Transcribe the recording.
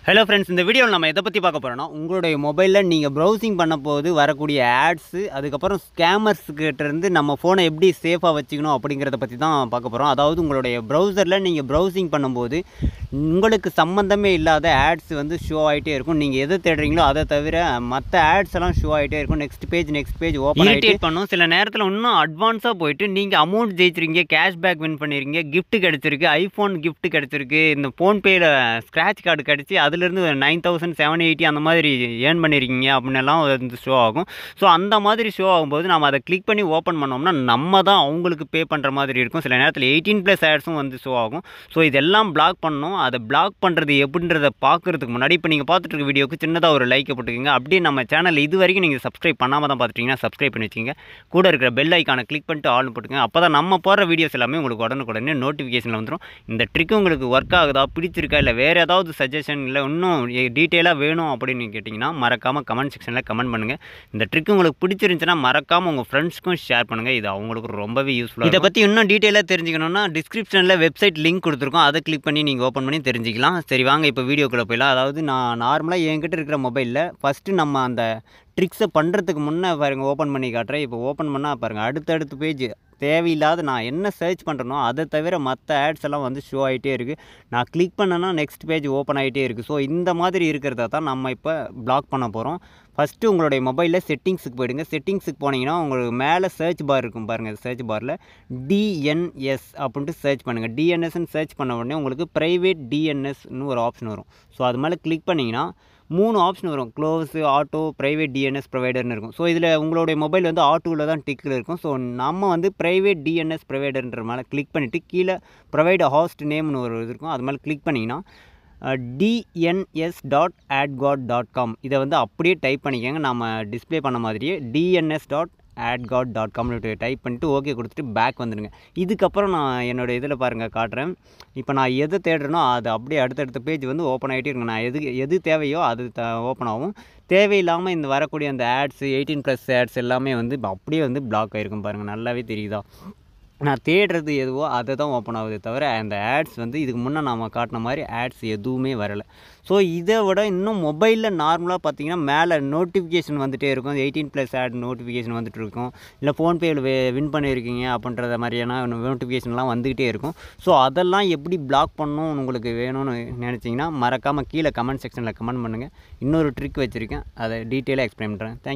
Hello friends, இந்த வீடியோவில் நம்ம எதை பற்றி பார்க்க போகிறோன்னா, உங்களுடைய மொபைலில் நீங்கள் ப்ரௌசிங் பண்ணும்போது வரக்கூடிய ஆட்ஸு, அதுக்கப்புறம் ஸ்கேமர்ஸ்கிட்டேருந்து நம்ம ஃபோனை எப்படி சேஃபாக வச்சுக்கணும் அப்படிங்கிறத பற்றி தான் பார்க்க போகிறோம். அதாவது உங்களுடைய ப்ரௌசரில் நீங்கள் ப்ரௌசிங் பண்ணும்போது உங்களுக்கு சம்மந்தமே இல்லாத ஆட்ஸ் வந்து ஷோ ஆகிட்டே இருக்கும். நீங்கள் எதை தேடுறீங்களோ அதை தவிர மற்ற ஆட்ஸ் எல்லாம் ஷோ ஆகிட்டே இருக்கும். நெக்ஸ்ட் பேஜ் ஓப்பன் இரிட்டேட் பண்ணும். சில நேரத்தில் இன்னும் அட்வான்ஸாக போயிட்டு நீங்கள் அமௌண்ட் ஜெயிச்சிருக்கீங்க, கேஷ்பேக் வின் பண்ணியிருக்கீங்க, கிஃப்ட் கிடச்சிருக்கு, ஐஃபோன் கிஃப்ட் கிடச்சிருக்கு, இந்த ஃபோன்பேயில் ஸ்க்ராட்ச் கார்டு கிடச்சி அதிலிருந்து 9780 அந்த மாதிரி ஏர்ன் பண்ணியிருக்கீங்க அப்படின்னெல்லாம் வந்து ஷோ ஆகும். ஸோ அந்த மாதிரி ஷோ ஆகும்போது நம்ம அதை கிளிக் பண்ணி ஓப்பன் பண்ணோம்னா நம்ம தான் அவங்களுக்கு பே பண்ணுற மாதிரி இருக்கும். சில நேரத்தில் 18+ ஆட்ஸும் வந்து ஷோ ஆகும். ஸோ இதெல்லாம் பிளாக் பண்ணணும். அதை பிளாக் பண்ணுறது எப்படின்றத பார்க்குறதுக்கு முன்னாடி இப்போ நீங்கள் பார்த்துட்டு இருக்க வீடியோக்கு சின்னதாக ஒரு லைக்கை போட்டுக்கோங்க. அப்படியே நம்ம சேனல் இது வரைக்கும் நீங்கள் சப்ஸ்கிரைப் பண்ணாமல் தான் பார்த்துட்டீங்கன்னா சப்ஸ்கிரைப் பண்ணி வச்சுங்க. கூட இருக்கிற பெல் ஐக்கானை கிளிக் பண்ணிட்டு ஆல் போட்டுக்கோங்க. அப்போ தான் நம்ம போடுற வீடியோஸ் எல்லாமே உங்களுக்கு உடனுக்குடனே நோட்டிஃபிகேஷனில் வந்துடும். இந்த ட்ரிக் உங்களுக்கு ஒர்க் ஆகுதா, பிடிச்சிருக்கா, இல்லை வேறு ஏதாவது சஜஷன் இல்லை இன்னும் டீட்டெயிலாக வேணும் அப்படின்னு கேட்டிங்கன்னா மறக்காமல் கமெண்ட் செக்ஷனில் கமெண்ட் பண்ணுங்கள். இந்த ட்ரிக் உங்களுக்கு பிடிச்சிருந்துச்சுன்னா மறக்காமல் உங்கள் ஃப்ரெண்ட்ஸ்க்கும் ஷேர் பண்ணுங்கள். இது அவங்களுக்கு ரொம்பவே யூஸ்ஃபுல்லாக. இதை பற்றி இன்னும் டீட்டெயிலாக தெரிஞ்சுக்கணுன்னா டிஸ்கிரிப்ஷனில் வெப்சைட் லிங்க் கொடுத்துருக்கோம். அதை கிளிக் பண்ணி நீங்கள் ஓப்பன் பண்ணி தெரிஞ்சிக்கலாம். சரி வாங்க இப்போ வீடியோக்குள்ளே போயிடலாம். அதாவது நான் நார்மலாக என்கிட்ட இருக்கிற மொபைலில் ஃபஸ்ட்டு நம்ம அந்த ட்ரிக்ஸை பண்ணுறதுக்கு முன்னே பாருங்கள் ஓப்பன் பண்ணி காட்டுறேன். இப்போ ஓப்பன் பண்ணால் பாருங்கள் அடுத்தடுத்த பேஜ் தேவையில்லாத நான் என்ன சர்ச் பண்ணுறனோ அதை தவிர மற்ற ஆட்ஸ் எல்லாம் வந்து ஷோ ஆகிட்டே இருக்குது. நான் கிளிக் பண்ணேன்னா நெக்ஸ்ட் பேஜ் ஓப்பன் ஆகிட்டே இருக்குது. ஸோ இந்த மாதிரி இருக்கிறத தான் நம்ம இப்போ பிளாக் பண்ண போகிறோம். ஃபஸ்ட்டு உங்களுடைய மொபைலில் செட்டிங்ஸுக்கு போயிடுங்க. செட்டிங்ஸுக்கு போனீங்கன்னா உங்களுக்கு மேலே சர்ச் பார் இருக்கும் பாருங்கள். சர்ச் பாரில் டிஎன்எஸ் அப்படின்ட்டு சர்ச் பண்ணுங்கள். டிஎன்எஸ்ன்னு சர்ச் பண்ண உடனே உங்களுக்கு ப்ரைவேட் டிஎன்எஸ்ன்னு ஒரு ஆப்ஷன் வரும். ஸோ அது மேலே கிளிக் பண்ணிங்கன்னா 3 ஆப்ஷன் வரும். க்ளோஸ், ஆட்டோ, ப்ரைவேட் டிஎன்எஸ் ப்ரொவைடர்னு இருக்கும். ஸோ இதில் உங்களுடைய மொபைல் வந்து ஆட்டோவில் தான் டிக்கில் இருக்கும். ஸோ நம்ம வந்து ப்ரைவேட் டிஎன்எஸ் ப்ரொவைடர்ன்ற மேலே கிளிக் பண்ணிவிட்டு கீழே ப்ரொவைட் ஹாஸ்ட் நேம்னு ஒரு இது இருக்கும். அது மேலே கிளிக் பண்ணிங்கன்னா dns.adgod.com இதை வந்து அப்படியே டைப் பண்ணிக்கோங்க. நம்ம டிஸ்பிளே பண்ண மாதிரியே dns.adgod.com டைப் பண்ணிட்டு ஓகே கொடுத்துட்டு பேக் வந்துடுங்க. இதுக்கப்புறம் நான் என்னோடய இதில் பாருங்கள் காட்டுறேன். இப்போ நான் எதை தேடுறேனோ அது அப்படியே அடுத்தடுத்த பேஜ் வந்து ஓப்பன் ஆகிட்டே இருக்குங்க. நான் எது தேவையோ அது ஓப்பன் ஆகும். தேவையில்லாமல் இந்த வரக்கூடிய அந்த ஆட்ஸு 18+ ஆட்ஸ் எல்லாமே வந்து அப்படியே வந்து பிளாக் ஆகிருக்கும் பாருங்கள். நல்லாவே தெரியுதா? நான் தேடுறது எதுவோ அதை தான் ஓப்பன் ஆகுதே தவிர அந்த ஆட்ஸ் வந்து இதுக்கு முன்னே நம்ம காட்டின மாதிரி ஆட்ஸ் எதுவுமே வரலை. ஸோ இதை விட இன்னும் மொபைலில் நார்மலாக பார்த்தீங்கன்னா மேலே நோட்டிஃபிகேஷன் வந்துகிட்டே இருக்கும். 18+ ஆட் நோட்டிஃபிகேஷன் வந்துட்டு இருக்கும். இல்லை ஃபோன்பேயில் வின் பண்ணியிருக்கீங்க அப்படின்றத மாதிரியான நோட்டிஃபிகேஷன்லாம் வந்துக்கிட்டே இருக்கும். ஸோ அதெல்லாம் எப்படி பிளாக் பண்ணணும் உங்களுக்கு வேணும்னு நினச்சிங்கன்னா மறக்காமல் கீழே கமெண்ட் செக்ஷனில் கமெண்ட் பண்ணுங்கள். இன்னொரு ட்ரிக் வச்சுருக்கேன், அதை டீட்டெயிலாக எக்ஸ்பிளைன் பண்ணுறேன். தேங்க்யூ.